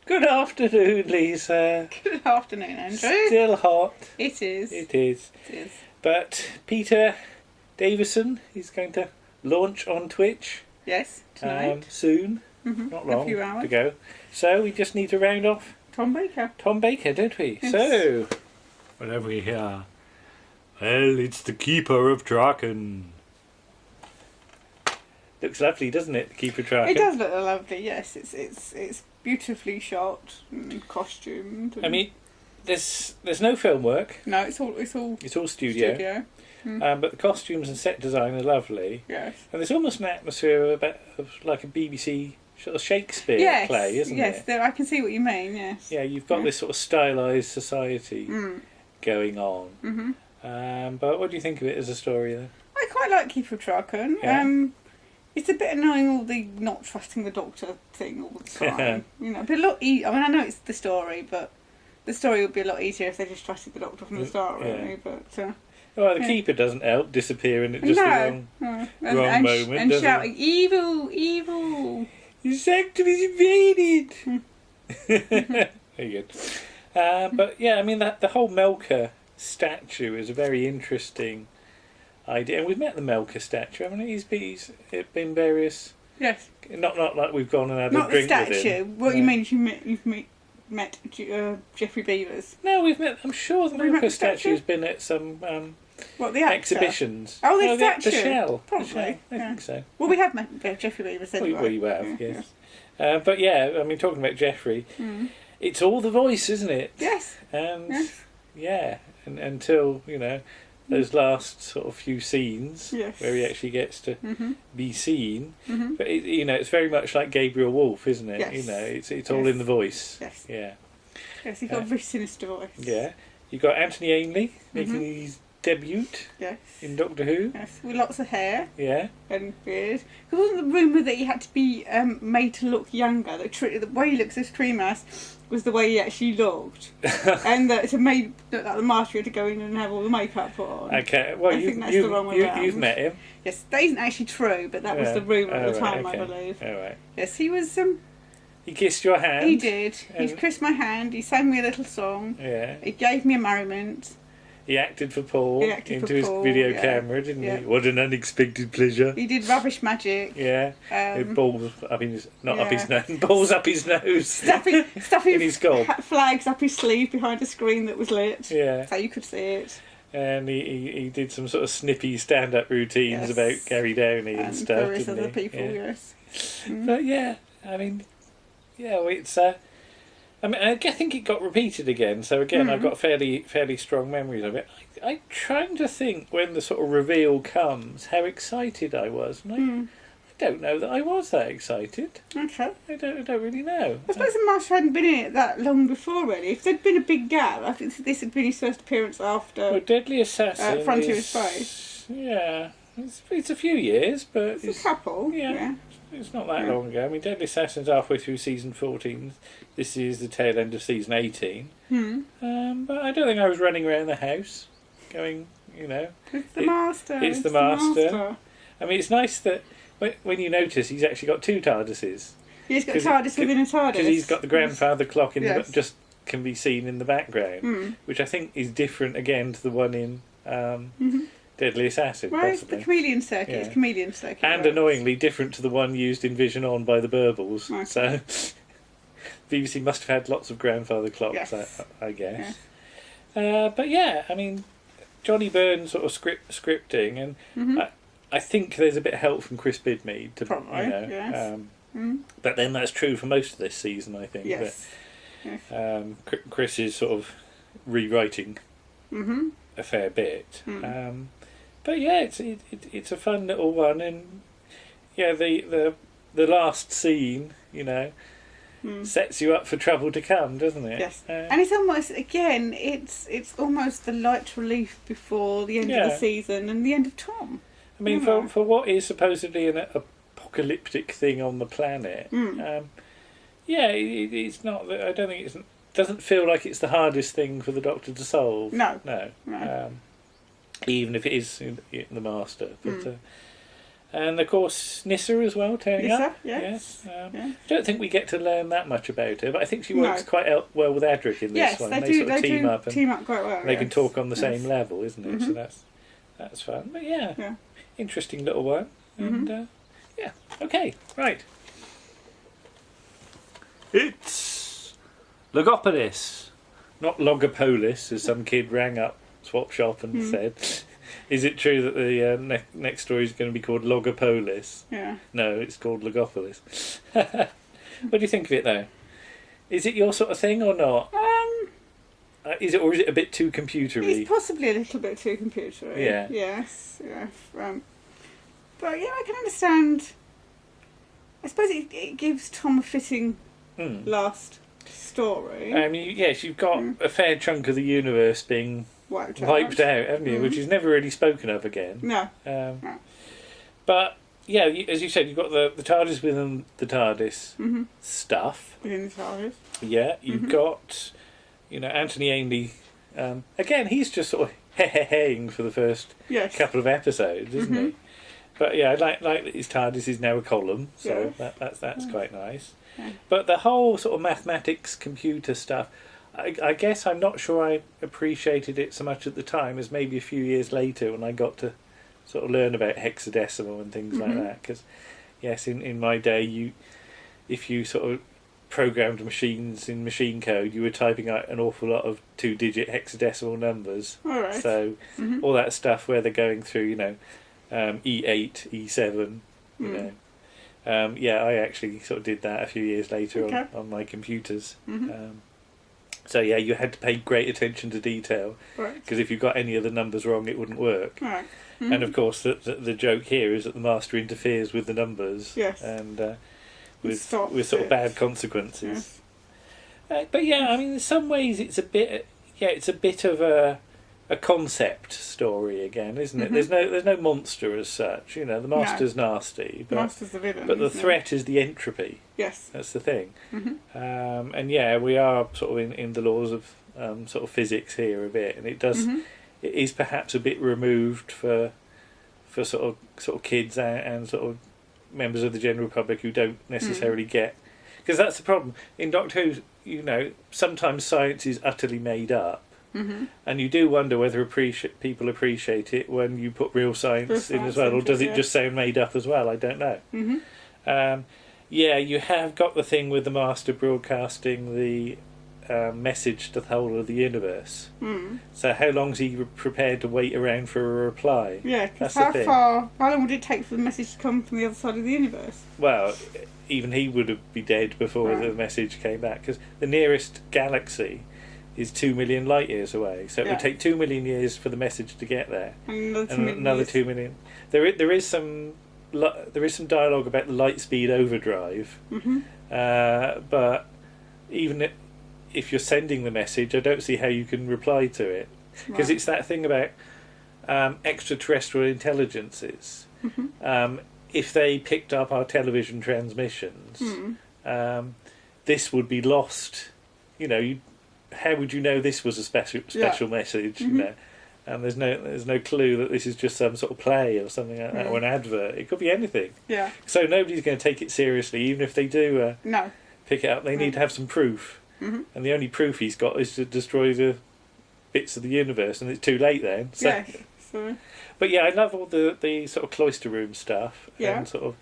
Good afternoon, Lisa. Good afternoon, Andrew. Still hot. It is. It is. It is. But Peter Davison is going to launch on Twitch. Yes, tonight. Soon. Mm-hmm. Not long A few hours to go. So we just need to round off Tom Baker. Tom Baker, don't we? Yes. So, what have we here? Well, it's the Keeper of Traken. Looks lovely, doesn't it? The Keeper of Traken. It does look lovely. Yes, it's beautifully shot and costumed. And I mean, there's no film work. no, it's all Studio. But the costumes and set design are lovely. Yes. And there's almost an atmosphere of like a BBC sort of Shakespeare play, isn't yes, it? Yes, I can see what you mean. Yes. Yeah, you've got this sort of stylised society going on. Mm-hmm. But what do you think of it as a story, then? I quite like Keeper of Traken. Yeah. It's a bit annoying, all the not trusting the Doctor thing all the time. But a lot. I know it's the story, but the story would be a lot easier if they just trusted the Doctor from the start, really. But well, the Keeper doesn't help disappearing at just the wrong moment, and does shouting it? "Evil, evil!" The Sanctum is invaded. Very good. But yeah, I mean the whole Melker statue is a very interesting idea, and we've met the Melker statue. I mean, he's been various. Yes. Not like we've gone and had Not a drink the with him. statue. What you mean is you've met Geoffrey Beavers? No, we've met. I'm sure the Have we met Melker the statue? statue's been at some What, the actor? exhibitions. Oh, the No, statue? The shell. Probably, The shell. I yeah. think so. Well, we have met Geoffrey Beavers anyway. Well, you have, Yeah, yes. But yeah, I mean, talking about Geoffrey, it's all the voice, isn't it? Yes. And Yes. yeah, and until those last sort of few scenes Yes. where he actually gets to be seen. Mm-hmm. But it's very much like Gabriel Wolfe, isn't it? Yes. It's all in the voice. Yes. Yeah. Yes, he's got a very sinister voice. Yeah. You've got Anthony Ainley making his debut Yes. in Doctor Who. Yes, with lots of hair Yeah. and beard. Because wasn't the rumour that he had to be made to look younger? The way he looks as Tremas was the way he actually looked, and that to make look like the master had to go in and have all the makeup put on. Okay. Well, I think that's the wrong way round. you've met him. Yes, that isn't actually true, but that was the rumour at the time, okay. I believe. All right. Yes, he was. He kissed your hand. He did. He And- kissed my hand. He sang me a little song. Yeah. He gave me a merriment. He acted for Paul He acted into for his Paul, video yeah. camera, didn't Yeah. he? What an unexpected pleasure. He did rubbish magic. Yeah. With balls up in his up yeah. his nose. Balls up his nose. Stuffing in his gob. flags up his sleeve behind a screen that was lit. Yeah. So you could see it. And he did some sort of snippy stand-up routines Yes. about Gary Downey and stuff, various didn't other he? people, Yeah. yes. But yeah, I mean, well, it's. I mean, I think it got repeated again. So again, I've got fairly strong memories of it. I'm trying to think when the sort of reveal comes, how excited I was, and I don't know that I was that excited. Okay. I don't really know. I suppose the Master hadn't been in it that long before, really. If there'd been a big gap, I think this had been his first appearance after Well, Deadly Assassin. Frontier of is- Space. Yeah, it's a few years, but It's a couple. yeah. It's not that long ago. I mean, Deadly Assassin's halfway through season 14. This is the tail end of season 18. But I don't think I was running around the house going, It's the Master. It's the Master. I mean, it's nice that when you notice he's actually got two TARDISes. He's got a TARDIS within a TARDIS. Because he's got the grandfather clock in Yes. just can be seen in the background, which I think is different again to the one in Deadly Assassin. Right, it's possibly. the chameleon circuit. Yeah. It's chameleon circuit. And right. annoyingly different to the one used in Vision On by the Burbles. Okay. So BBC must have had lots of grandfather clocks, Yes. I guess. But yeah, I mean, Johnny Byrne sort of scripting, and I think there's a bit of help from Chris Bidmead. Probably, yes. But then that's true for most of this season, I think. Yes. But, Chris is sort of rewriting a fair bit. But yeah, it's a fun little one, and yeah, the last scene, sets you up for trouble to come, doesn't it? Yes, and it's almost again, it's almost the light relief before the end of the season and the end of Tom. I mean, for what is supposedly an apocalyptic thing on the planet, it's not. I don't think it doesn't feel like it's the hardest thing for the Doctor to solve. No. Even if it is the Master, but And of course, Nissa as well, turning Nissa, up. yes. Yes. Yeah. I don't think we get to learn that much about her, but I think she No. works quite well with Adric in this Yes, one. they They do. sort of They team do up and team up quite well. they can talk on the Yes. same level, isn't it? So that's fun. But yeah, interesting little one. And yeah, okay, right. It's Logopolis, not Logopolis, as some kid rang up Swap Shop and said. Is it true that the next story is going to be called Logopolis? Yeah. No, it's called Logopolis. What do you think of it, though? Is it your sort of thing or not? Is it a bit too computery? It's possibly a little bit too computery. Yeah. Yes. Yeah. But yeah, I can understand. I suppose it gives Tom a fitting last story. Yes, you've got a fair chunk of the universe being wiped out, haven't you? Which is never really spoken of again. No. No. But yeah, as you said, you've got the TARDIS within the TARDIS stuff. Within the TARDIS. Yeah, you've got, Anthony Ainley. Again, he's just sort of hey-hey-haying for the first couple of episodes, isn't he? But yeah, I like that his TARDIS is now a column, so that's quite nice. Yeah. But the whole sort of mathematics, computer stuff, I guess I'm not sure I appreciated it so much at the time as maybe a few years later when I got to sort of learn about hexadecimal and things like that. Because, yes, in my day, if you sort of programmed machines in machine code, you were typing out an awful lot of 2-digit hexadecimal numbers. All right. So all that stuff where they're going through, E8, E7, I actually sort of did that a few years later on my computers. So yeah, you had to pay great attention to detail, because if you got any of the numbers wrong, it wouldn't work. Right. And of course, the joke here is that the master interferes with the numbers, and with sort of bad consequences. Yes. But yeah, I mean, in some ways, it's a bit of a concept story again, isn't it? There's no monster as such. The master's nasty, but the master's the villain. But the threat is the entropy. Yes, that's the thing. And yeah, we are sort of in the laws of sort of physics here a bit, and it does. It is perhaps a bit removed for sort of kids and sort of members of the general public who don't necessarily get, because that's the problem in Doctor Who. Sometimes science is utterly made up. And you do wonder whether people appreciate it when you put real science in as well, or does it just sound made up as well? I don't know. You have got the thing with the master broadcasting the message to the whole of the universe. So how long is he prepared to wait around for a reply? Yeah, because how long would it take for the message to come from the other side of the universe? Well, even he would be dead before the message came back, because the nearest galaxy is 2 million light years away, so it would take 2 million years for the message to get there, and another 2 million. There is some dialogue about the light speed overdrive, but even if you're sending the message, I don't see how you can reply to it, because it's that thing about extraterrestrial intelligences. If they picked up our television transmissions, this would be lost. How would you know this was a special message? And there's no clue that this is just some sort of play or something like that, or an advert. It could be anything. Yeah. So nobody's going to take it seriously, even if they do pick it up. They need to have some proof, and the only proof he's got is to destroy the bits of the universe, and it's too late then. So. Yes. But yeah, I love all the sort of cloister room stuff, and sort of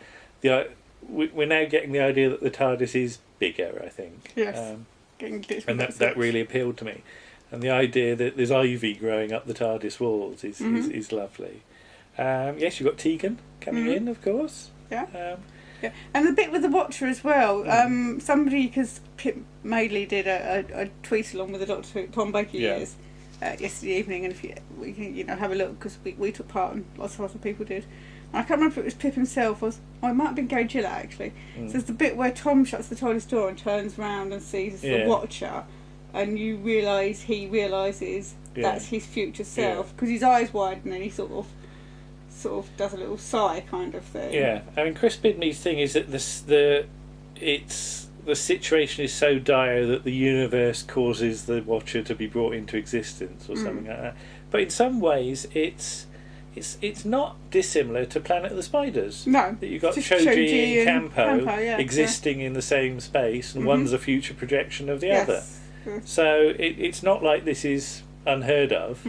we're now getting the idea that the TARDIS is bigger, I think. Yes. And that really appealed to me, and the idea that there's ivy growing up the TARDIS walls is lovely. Yes, you've got Tegan coming in, of course. Yeah. And the bit with the Watcher as well. Somebody, because Pip Madeley did a tweet along with the Dr. Tom Baker years yesterday evening, and if we can have a look, because we took part and lots of other people did. I can't remember if it was Pip himself or it might have been Gary Gillett actually. So there's the bit where Tom shuts the TARDIS door and turns round and sees the Watcher, and he realises that's his future self, because his eyes widen and he sort of does a little sigh kind of thing. Yeah, I mean, Chris Bidney's thing is that the situation is so dire that the universe causes the Watcher to be brought into existence or something like that. But in some ways, it's it's not dissimilar to Planet of the Spiders. No. That you've got Just Choji and Campo yeah, existing in the same space, and one's a future projection of the other. Yes. So it's not like this is unheard of.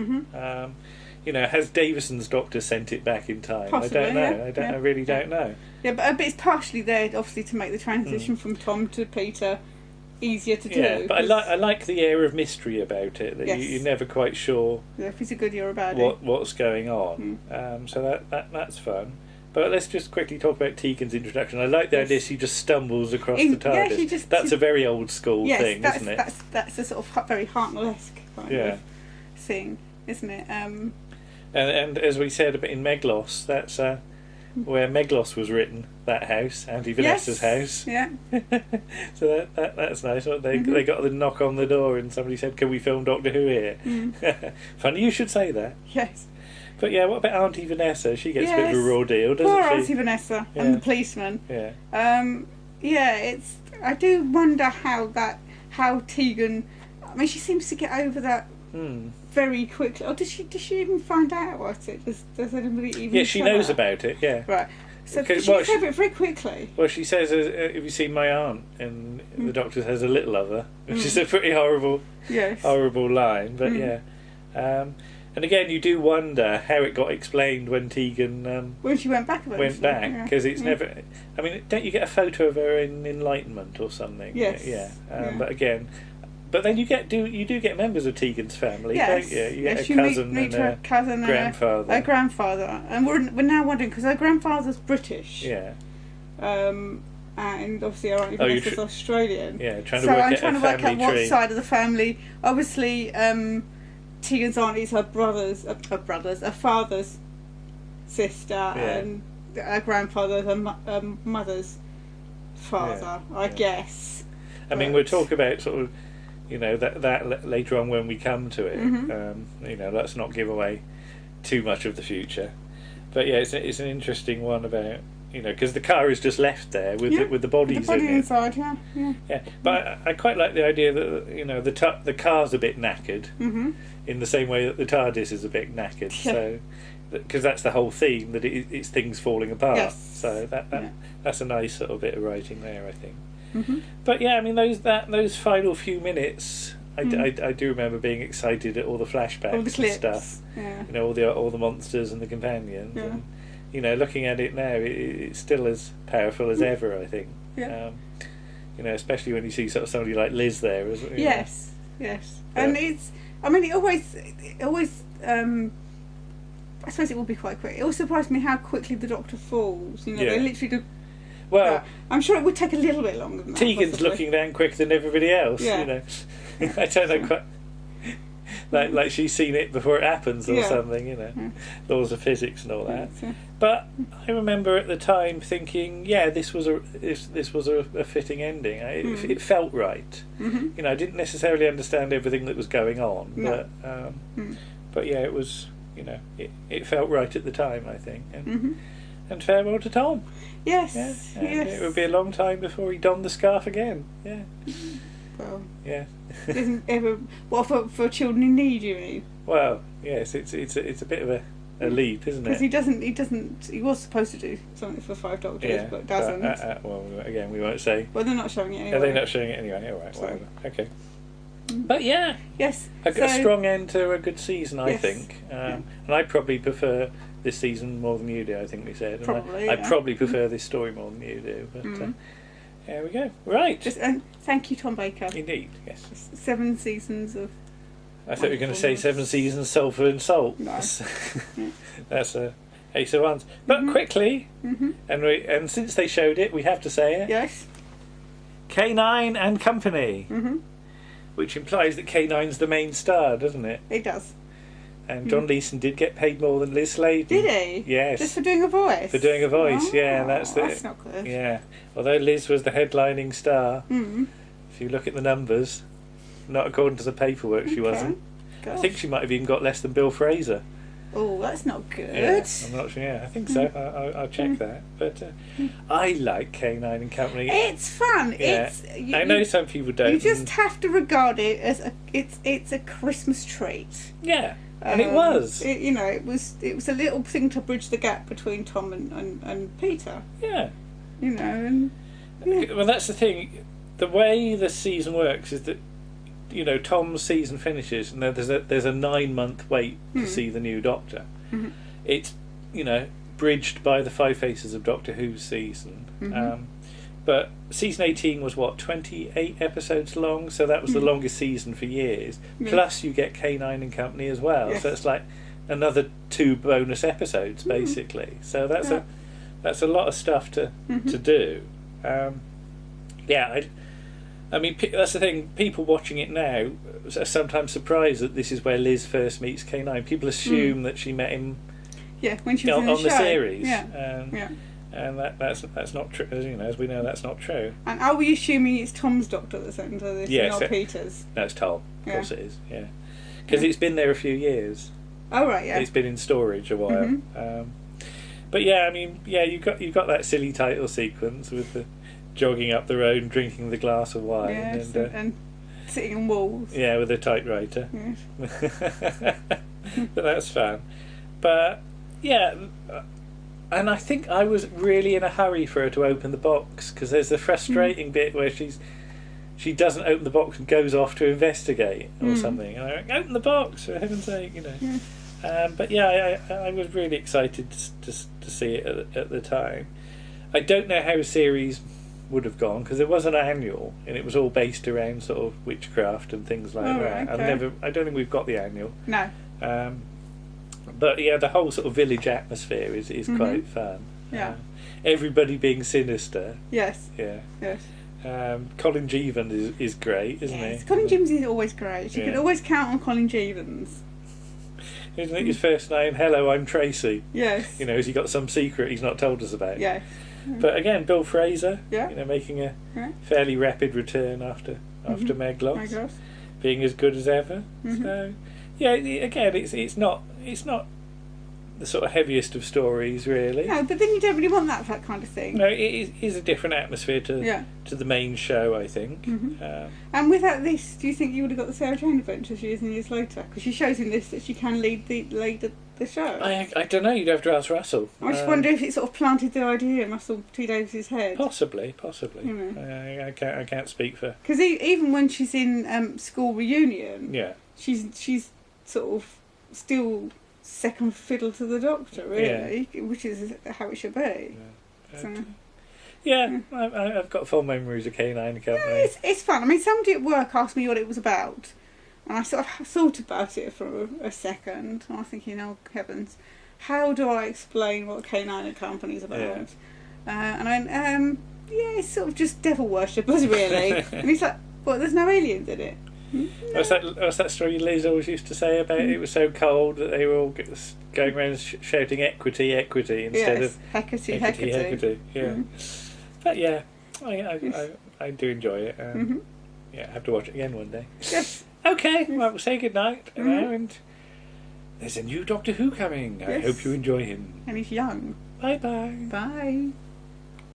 You know, has Davison's Doctor sent it back in time? Possibly, I don't know. I really don't know. Yeah, but it's partially there, obviously, to make the transition from Tom to Peter easier to do. Yeah, but I like the air of mystery about it. That Yes. you're never quite sure if he's a goodie or a baddie. what's going on. So that's fun. But let's just quickly talk about Tegan's introduction. I like the idea she just stumbles across the TARDIS. That's a very old school thing, isn't it? That's a sort of very Hartnell-esque kind of thing, isn't it? And as we said in Meglos, that's where Meglos was written, that house, Auntie Vanessa's house. Yeah. So that's nice. They got the knock on the door and somebody said, "Can we film Doctor Who here?" Funny you should say that. Yes. But yeah, what about Auntie Vanessa? She gets a bit of a raw deal, doesn't Poor she? Auntie Vanessa and the policeman. Yeah. I do wonder how Tegan. I mean, she seems to get over that very quickly. Or does she even find out about it? Does anybody even? Yeah, she knows about it. Yeah. Right. So she gets over it very quickly. Well, she says, "Have you seen my aunt?" And the Doctor has a little of her, which is a pretty horrible line. But and again, you do wonder how it got explained when Tegan when she went back because it's never. I mean, don't you get a photo of her in Enlightenment or something? Yes. Yeah. But again. But then you do get members of Tegan's family, yes. don't you? You get a cousin meet and her cousin grandfather. And a grandfather, and we're now wondering because her grandfather's British. Yeah. And obviously our Auntie Vanessa's Australian. Yeah, trying to work out what side of the family. Obviously, Tegan's auntie's her father's sister, and her grandfather's her mother's father. I guess. I mean, we'll talk about sort of. You know that later on when we come to it. You know, let's not give away too much of the future. But yeah, it's an interesting one about because the car is just left there with the bodies in it. Inside, yeah. But I quite like the idea that the car's a bit knackered in the same way that the TARDIS is a bit knackered. So because that's the whole theme that it's things falling apart. Yes. So that's a nice sort of bit of writing there, I think. But yeah, I mean those final few minutes, I do remember being excited at all the flashbacks all the clips. And stuff. Yeah. All the monsters and the companions. Yeah. And looking at it now, it's still as powerful as ever. I think. Yeah. Especially when you see sort of somebody like Liz there. Yes. And it's. I mean, it always. I suppose it will be quite quick. It always surprised me how quickly the Doctor falls. They literally do. Well, I'm sure it would take a little bit longer than that. Tegan's possibly. looking down quicker than everybody else. Yeah. I don't know quite. Like she's seen it before it happens or something. Laws of physics and all that. Yeah. But I remember at the time thinking, this was a fitting ending. It felt right. I didn't necessarily understand everything that was going on, but yeah, it was. It felt right at the time, I think. And farewell to Tom. Yes. It would be a long time before he donned the scarf again. Yeah. Well. Yeah. Isn't ever for children in need, you mean? Well, yes, it's a bit of a leap, isn't it? Because he was supposed to do something for 5 Doctors, but doesn't. Well, again, we won't say. Well, they're not showing it anyway. Are they not showing it anyway? All right, whatever. Okay. But yeah. Yes. A strong end to a good season, I think. And I probably prefer this season more than you do, I think we said. Probably, I probably prefer this story more than you do. But there we go. Right. And thank you, Tom Baker. Indeed, yes. 7 seasons of... I thought you were going to say 7 seasons sulphur and salt. No. That's a ace of wands. But quickly, and since they showed it, we have to say it. Yes. K9 and Company. Which implies that K9's the main star, doesn't it? It does. And John Leeson did get paid more than Liz Sladen. Did he? Yes. Just for doing a voice? For doing a voice, yeah. And that's not good. Yeah. Although Liz was the headlining star, if you look at the numbers, not according to the paperwork, she wasn't. Gosh. I think she might have even got less than Bill Fraser. Oh, that's not good. Yeah, I'm not sure. Yeah, I think so. I'll check that. But I like K9 and Company. It's fun. Yeah. I know some people don't. You just have to regard it as it's a Christmas treat. Yeah. And it was. It was a little thing to bridge the gap between Tom and Peter. Yeah. And yeah. Well, that's the thing. The way the season works is that, Tom's season finishes, and there's a 9-month wait to see the new Doctor. Mm-hmm. It's bridged by the Five Faces of Doctor Who's season. Mm-hmm. But season 18 was 28 episodes long, so that was the longest season for years. Yeah. Plus you get K9 and Company as well, Yes. so it's like another 2 bonus episodes basically. So that's a lot of stuff to do. I mean, that's the thing. People watching it now are sometimes surprised that this is where Liz first meets K9. People assume that she met him. Yeah, when she was on in the show. series. Yeah. And that's not true. As we know, that's not true. And are we assuming it's Tom's Doctor that's into this, Yes, not Peter's? No, it's Tom. Of Yeah. course it is. Yeah, because it's been there a few years. Oh right, yeah. It's been in storage a while. But yeah, I mean, you've got that silly title sequence with the jogging up the road and drinking the glass of wine, and sitting on walls. Yeah, with a typewriter. Yes. But that's fun. But yeah. And I think I was really in a hurry for her to open the box, because there's the frustrating bit where she doesn't open the box and goes off to investigate or something. And I'm like, open the box, for heaven's sake, Yeah. But yeah, I was really excited to see it at the time. I don't know how a series would have gone, because it was an annual and it was all based around sort of witchcraft and things like that. Okay. I don't think we've got the annual. No. But yeah, the whole sort of village atmosphere is quite fun. Yeah. Everybody being sinister. Yes. Yeah. Yes. Colin Jeavons is great, isn't he? Colin Jeavons is always great. You Yeah. can always count on Colin Jeavons. Isn't it his first name? Hello, I'm Tracy. Yes. Has he got some secret he's not told us about? Yes. But again, Bill Fraser. Yeah. Making a Yeah. fairly rapid return after Meglots, My gosh. being as good as ever. So yeah, again, it's not the sort of heaviest of stories, really. No, but then you don't really want that kind of thing. No, it is a different atmosphere to the main show, I think. And without this, do you think you would have got the Sarah Jane Adventures years and years later? Because she shows in this that she can lead the show. I don't know. You'd have to ask Russell. I just wonder if it sort of planted the idea in Russell T Davies' head. Possibly. I can't speak for. Because even when she's in school reunion, she's sort of still second fiddle to the Doctor, really, which is how it should be. I've got full memories of K9 and Company. Yeah, it's fun. I mean, somebody at work asked me what it was about, and I sort of thought about it for a second, and I was thinking, oh heavens, how do I explain what K9 and Company is about? It's sort of just devil worshippers, really. And he's like, well, there's no aliens in it. No. What's that story Liz always used to say about it was so cold that they were all going around shouting equity instead of Hecate. Yeah. But yeah, I do enjoy it. I have to watch it again one day. Yes. Okay, well, we'll say goodnight now, and there's a new Doctor Who coming. I hope you enjoy him. And he's young. Bye-bye. Bye.